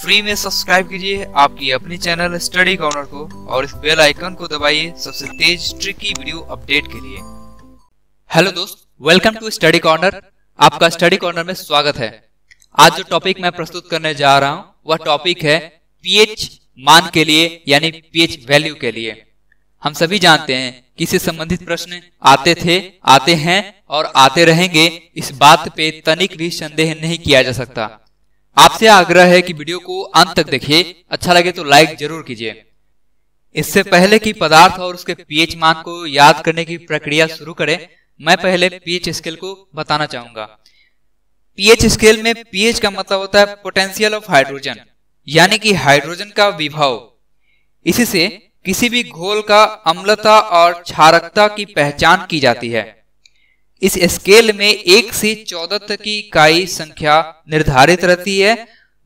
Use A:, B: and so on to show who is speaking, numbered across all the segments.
A: Free में subscribe कीजिए आपकी अपनी चैनल स्टडी कॉर्नर को और इस बेल आइकन को दबाइए सबसे तेज ट्रिकी वीडियो अपडेट के लिए।
B: हेलो दोस्त, वेलकम टू स्टडी कॉर्नर। आपका स्टडी कॉर्नर में स्वागत है। आज जो टॉपिक मैं प्रस्तुत करने जा रहा हूं वह टॉपिक है पीएच मान के लिए यानी पीएच वैल्यू के लिए। हम सभी जानते हैं कि इससे संबंधित प्रश्न आते थे, आते हैं और आते रहेंगे। इस बात पे तनिक भी संदेह नहीं किया जा सकता। आपसे आग्रह है कि वीडियो को अंत तक देखिए, अच्छा लगे तो लाइक जरूर कीजिए। इससे पहले कि पदार्थ और उसके पीएच मान को याद करने की प्रक्रिया शुरू करें, मैं पहले पीएच स्केल को बताना चाहूंगा। पीएच स्केल में पीएच का मतलब होता है पोटेंशियल ऑफ हाइड्रोजन, यानी कि हाइड्रोजन का विभव। इसी से किसी भी घोल का अम्लता और क्षारकता की पहचान की जाती है। इस स्केल में 1 से 14 तक की इकाई संख्या निर्धारित रहती है,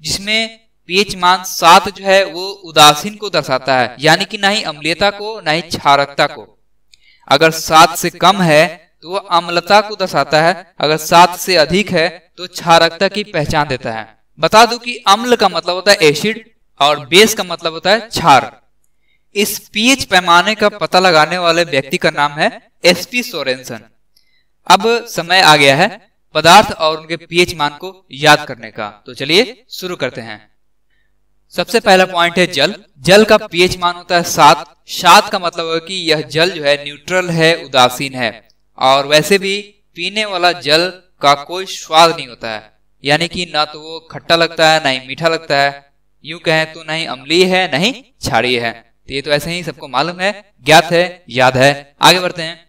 B: जिसमें पीएच मान 7 जो है वो उदासीन को दर्शाता है, यानी कि ना ही अम्लीयता को ना ही क्षारकता को। अगर 7 से कम है तो वह अम्लता को दर्शाता है, अगर 7 से अधिक है तो क्षारकता की पहचान देता है। बता दूं कि अम्ल का मतलब होता है एसिड और बेस का मतलब होता है क्षार। इस पीएच पैमाने का पता लगाने वाले व्यक्ति का नाम है एसपी सोरेनसन। अब समय आ गया है पदार्थ और उनके पीएच मान को याद करने का, तो चलिए शुरू करते हैं। सबसे पहला पॉइंट है जल। जल का पीएच मान होता है 7। 7 का मतलब है कि यह जल जो है न्यूट्रल है, उदासीन है। और वैसे भी पीने वाला जल का कोई स्वाद नहीं होता है, यानी कि ना तो वो खट्टा लगता है ना ही मीठा लगता है। यूं कहें तो ना ही अम्लीय है ना ही क्षारीय है। तो ये तो ऐसे ही सबको मालूम है, ज्ञात है, याद है। आगे बढ़ते हैं।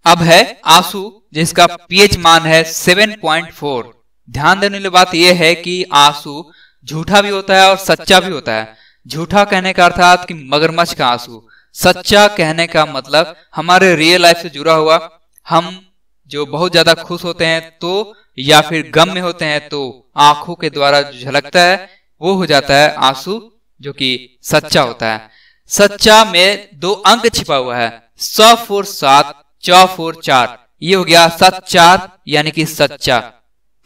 B: अब है आंसू, जिसका पीएच मान है 7.4। ध्यान देने वाली बात यह है कि आंसू झूठा भी होता है और सच्चा भी होता है। झूठा कहने का अर्थात कि मगरमच्छ का आंसू, सच्चा कहने का मतलब हमारे रियल लाइफ से जुड़ा हुआ। हम जो बहुत ज्यादा खुश होते हैं तो या फिर गम में होते हैं तो आंखों के द्वारा जो झलकता है वो हो जाता है आंसू, जो कि सच्चा होता है। सच्चा में 2 अंक छिपा हुआ है, 100 4 4। ये हो गया 7 यानी कि सच्चा।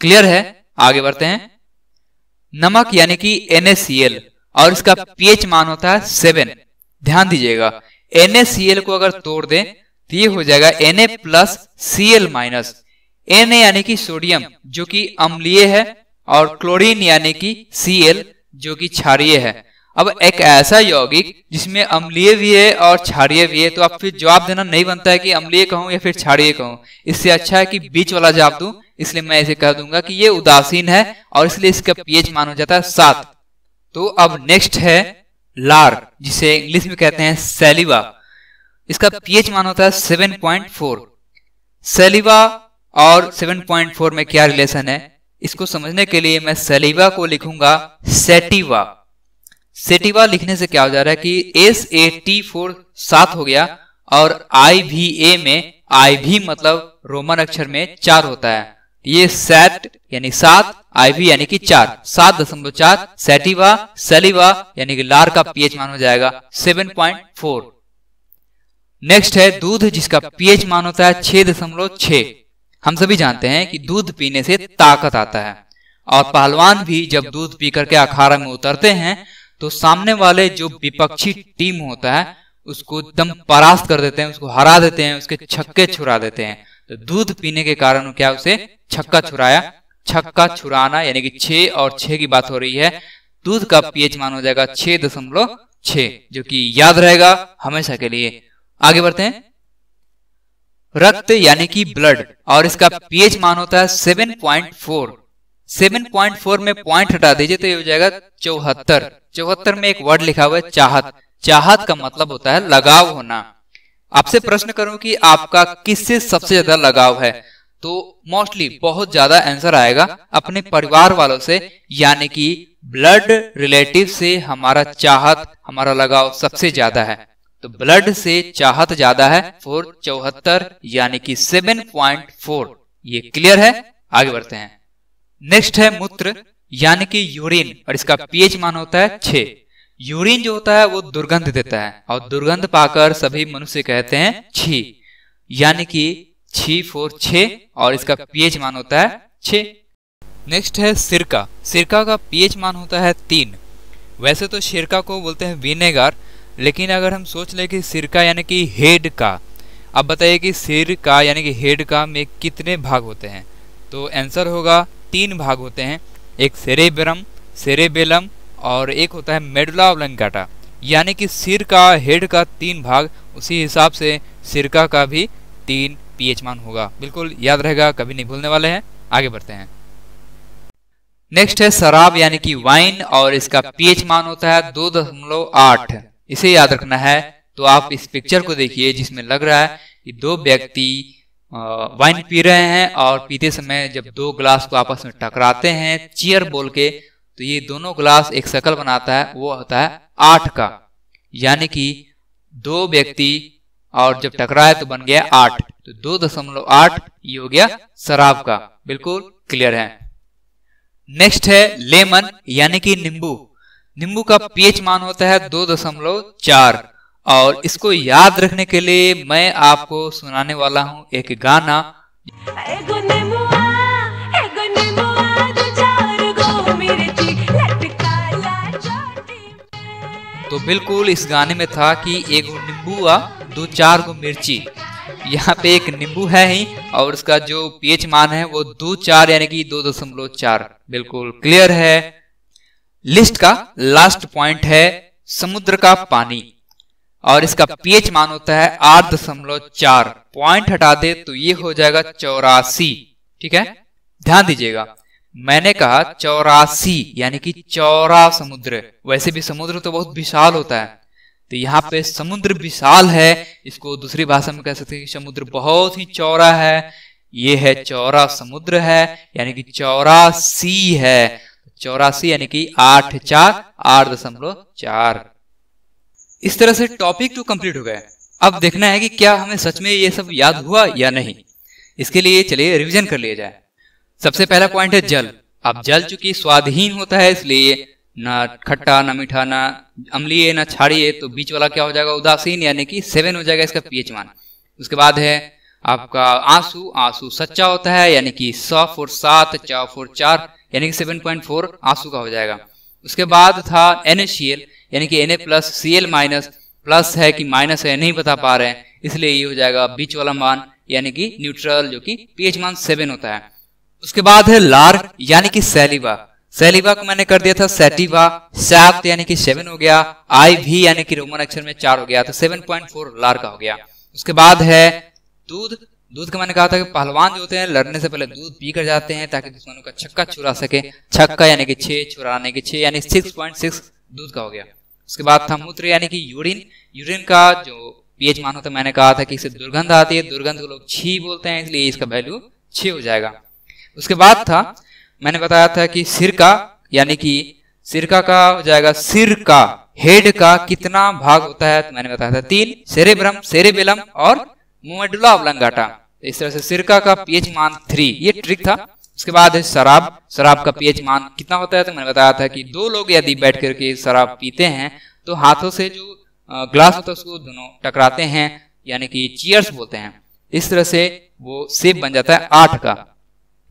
B: क्लियर है? आगे बढ़ते हैं। नमक यानी कि NaCl और इसका पीएच मान होता है 7। ध्यान दीजिएगा, NaCl को अगर तोड़ दें तो ये हो जाएगा Na+Cl-। Na यानी कि सोडियम, जो कि अम्लीय है, और क्लोरीन यानी कि Cl, जो कि क्षारीय है। अब एक ऐसा यौगिक जिसमें अम्लीय भी है और क्षारीय भी है, तो आप फिर जवाब देना नहीं बनता है कि अम्लीय कहूं या फिर क्षारीय कहूं। इससे अच्छा है कि बीच वाला जवाब दूं, इसलिए मैं इसे कह दूंगा कि ये उदासीन है और इसलिए इसका पीएच मान हो जाता है 7। तो अब नेक्स्ट है लार, जिसे इंग्लिश में कहते हैं सैलिवा। इसका पीएच मान होता है 7.4। सैलिवा और 7.4 में क्या रिलेशन है, इसको समझने के लिए मैं सैलिवा को लिखूंगा सेटिवा। सेटिवा लिखने से क्या हो जा रहा है कि SAT4 7 हो गया, और IVA में IV मतलब रोमन अक्षर में 4 होता है। ये सेट यानी 7, IV यानी कि 4, 7.4। सेटिवा सैलिवा यानी कि लार का पीएच मान हो जाएगा 7.4। नेक्स्ट है दूध, जिसका पीएच मान होता है 6.6। हम सभी जानते हैं कि दूध पीने से ताकत आता है, और पहलवान भी जब दूध पी करके अखाड़ा में उतरते हैं तो सामने वाले जो विपक्षी टीम होता है उसको एकदम परास्त कर देते हैं, उसको हरा देते हैं, उसके छक्के छुड़ा देते हैं। तो दूध पीने के कारण क्या उसे छक्का छुड़ाया। छक्का छुड़ाना यानी कि 6 और 6 की बात हो रही है। दूध का पीएच मान हो जाएगा 6.6, जो कि याद रहेगा हमेशा के लिए। आगे बढ़ते हैं। रक्त यानी कि ब्लड, और इसका पीएच मान होता है 7.4। 7.4 में पॉइंट हटा दीजिए तो ये हो जाएगा 74। 74 में एक वर्ड लिखा हुआ है चाहत। चाहत का मतलब होता है लगाव होना। आपसे प्रश्न करूं कि आपका किससे सबसे ज्यादा लगाव है, तो मोस्टली बहुत ज्यादा आंसर आएगा अपने परिवार वालों से, यानी कि ब्लड रिलेटिव से हमारा चाहत, हमारा लगाव सबसे ज्यादा है। तो ब्लड से चाहत ज्यादा है 74 यानी कि 7.4। ये क्लियर है? आगे बढ़ते हैं। नेक्स्ट है मूत्र यानी कि यूरिन, और इसका पीएच मान होता है 6। यूरिन जो होता है वो दुर्गंध देता है, और दुर्गंध पाकर सभी मनुष्य कहते हैं छी, यानी कि 6 और इसका पीएच मान होता है 6। नेक्स्ट है सिरका। सिरका का पीएच मान होता है 3। वैसे तो सिरका को बोलते हैं विनेगर, लेकिन अगर हम सोच लें कि सिरका यानी कि हेड का, अब बताइए कि सिरका यानी कि हेड का में कितने भाग होते हैं? तो आंसर होगा 3 भाग होते हैं, एक सेरेब्रम, सेरेबेलम और एक होता है मेडुला ऑब्लांगाटा। यानी कि सिर का, हेड का 3 भाग, उसी हिसाब से सिरका का भी 3 पीएच मान होगा। बिल्कुल याद रहेगा, कभी नहीं भूलने वाले हैं। आगे बढ़ते हैं। नेक्स्ट है शराब यानी कि वाइन, और इसका पीएच मान होता है 2.8। इसे याद रखना है। तो आप इस पिक्चर को देखिए जिसमें लग रहा है कि 2 व्यक्ति वाइन पी रहे हैं, और पीते समय जब 2 ग्लास को आपस में टकराते हैं चीयर बोल के, तो ये दोनों ग्लास एक सर्कल बनाता है, वो होता है 8 का। यानी कि 2 व्यक्ति और जब टकराए तो बन गया 8, तो 2.8 ये हो गया शराब का। बिल्कुल क्लियर है। नेक्स्ट है लेमन यानी कि नींबू। नींबू का पीएच मान होता है 2.4, और इसको याद रखने के लिए मैं आपको सुनाने वाला हूं एक गाना। तो बिल्कुल इस गाने में था कि एक नींबू आ 2-4 गो मिर्ची। यहाँ पे एक नींबू है ही, और उसका जो पीएच मान है वो 2-4 यानी कि 2.4। बिल्कुल क्लियर है। लिस्ट का लास्ट पॉइंट है समुद्र का पानी, और इसका पीएच मान होता है 8.4। पॉइंट हटा दे तो ये हो जाएगा 84। ठीक है, ध्यान दीजिएगा, मैंने कहा 84 यानी कि चौरा समुद्र। वैसे भी समुद्र तो बहुत विशाल होता है, तो यहाँ पे समुद्र विशाल है, इसको दूसरी भाषा में कह सकते हैं कि समुद्र बहुत ही चौड़ा है। ये है चौरा समुद्र है, यानी कि 84 है। 84 यानी कि 8.4। इस तरह से टॉपिक 2 कंप्लीट हो गया। अब देखना है कि क्या हमें सच में ये सब याद हुआ या नहीं। इसके लिए चलिए रिवीजन कर लिया जाए। सबसे पहला पॉइंट है जल। अब जल चूंकि स्वादहीन होता है, इसलिए ना खट्टा ना मीठा ना अम्लीय ना क्षारीय, तो बीच वाला क्या हो जाएगा? उदासीन, यानी कि 7 हो जाएगा इसका पीएच मान। उसके बाद है आपका आंसू। आंसू सच्चा होता है, यानी कि 100/7, 4/4 यानी कि 7.4 आंसू का हो जाएगा। उसके बाद था NaCl यानी कि Na+Cl- प्लस है कि माइनस है नहीं बता पा रहे हैं, इसलिए ये हो जाएगा बीच वाला मान यानी कि न्यूट्रल, जो कि पीएच मान 7 होता है। उसके बाद है लार यानी कि सैलिवा। सैलिवा को मैंने कर दिया था सैटिवा। सैप्ट यानी कि 7 हो गया। IV यानी कि रोमन अक्षर में 4 हो गया, तो 7.4 लार का हो गया। उसके बाद है दूध। दूध का मैंने कहा था कि पहलवान जो होते हैं लड़ने से पहले दूध पी कर जाते हैं ताकि दुश्मनों का छक्का छुड़ा सके। छक्का यानी कि 6, छुड़ाने के 6 यानी 6.6 दूध का हो गया। उसके बाद था मूत्र यानी कि यूरिन। यूरिन का जो पीएच मान होता है, मैंने कहा था कि इससे दुर्गंध आती है, दुर्गंध को लोग छी बोलते हैं, इसलिए इसका वैल्यू 6 हो जाएगा। उसके बाद था मैंने बताया था कि सिरका यानी कि सिरका का हो जाएगा सिर का, हेड का कितना भाग होता है, तो मैंने बताया था 3, सेरेब्रम, सेरेबेलम और मेडुला ऑब्लांगाटा। इस तरह से सिरका का पीएच मान 3, ये ट्रिक था। उसके बाद है शराब। शराब का पीएच मान कितना होता है, तो मैंने बताया था कि 2 लोग यदि बैठ करके शराब पीते हैं तो हाथों से जो ग्लास होता है उसको दोनों टकराते हैं, यानी कि चीयर्स बोलते हैं। इस तरह से वो शेप बन जाता है 8 का,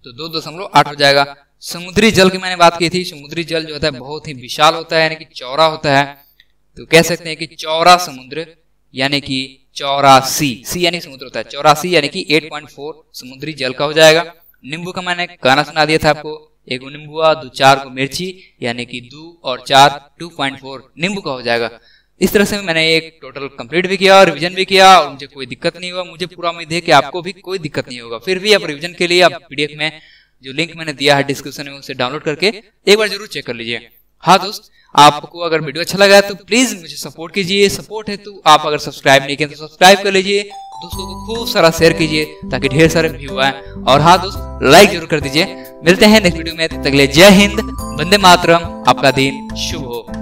B: तो 2.8 हो जाएगा। समुद्री जल की मैंने बात की थी। समुद्री जल जो होता है बहुत ही विशाल होता है, यानी कि चौड़ा होता है, तो कह सकते हैं कि चौड़ा समुद्र यानी कि 84। सी यानी समुद्र होता है, 84 यानी कि 8.4 समुद्री जल का हो जाएगा। नींबू का मैंने गाना सुना दिया था आपको, 1 नींबू 2-4 को मिर्ची, यानी कि 2 और 4 2.4 नींबू का हो जाएगा। इस तरह से मैंने एक टोटल कंप्लीट भी किया और रिवीजन भी किया, और मुझे कोई दिक्कत नहीं हुआ। मुझे पूरा उम्मीद है कि आपको भी कोई दिक्कत नहीं होगा। फिर भी आप रिवीजन के लिए आप पीडीएफ में जो लिंक मैंने दिया है डिस्क्रिप्शन में, उसे डाउनलोड करके एक बार जरूर चेक कर लीजिए। हाँ दोस्त, आपको अगर वीडियो अच्छा लगा तो प्लीज मुझे सपोर्ट कीजिए। सपोर्ट है तो आप अगर सब्सक्राइब नहीं किए तो सब्सक्राइब कर लीजिए, दोस्तों को खूब सारा शेयर कीजिए ताकि ढेर सारे व्यू आए। और हाँ दोस्त, लाइक जरूर कर दीजिए। मिलते हैं नेक्स्ट वीडियो में, तब तक के लिए जय हिंद, वंदे मातरम, आपका दिन शुभ हो।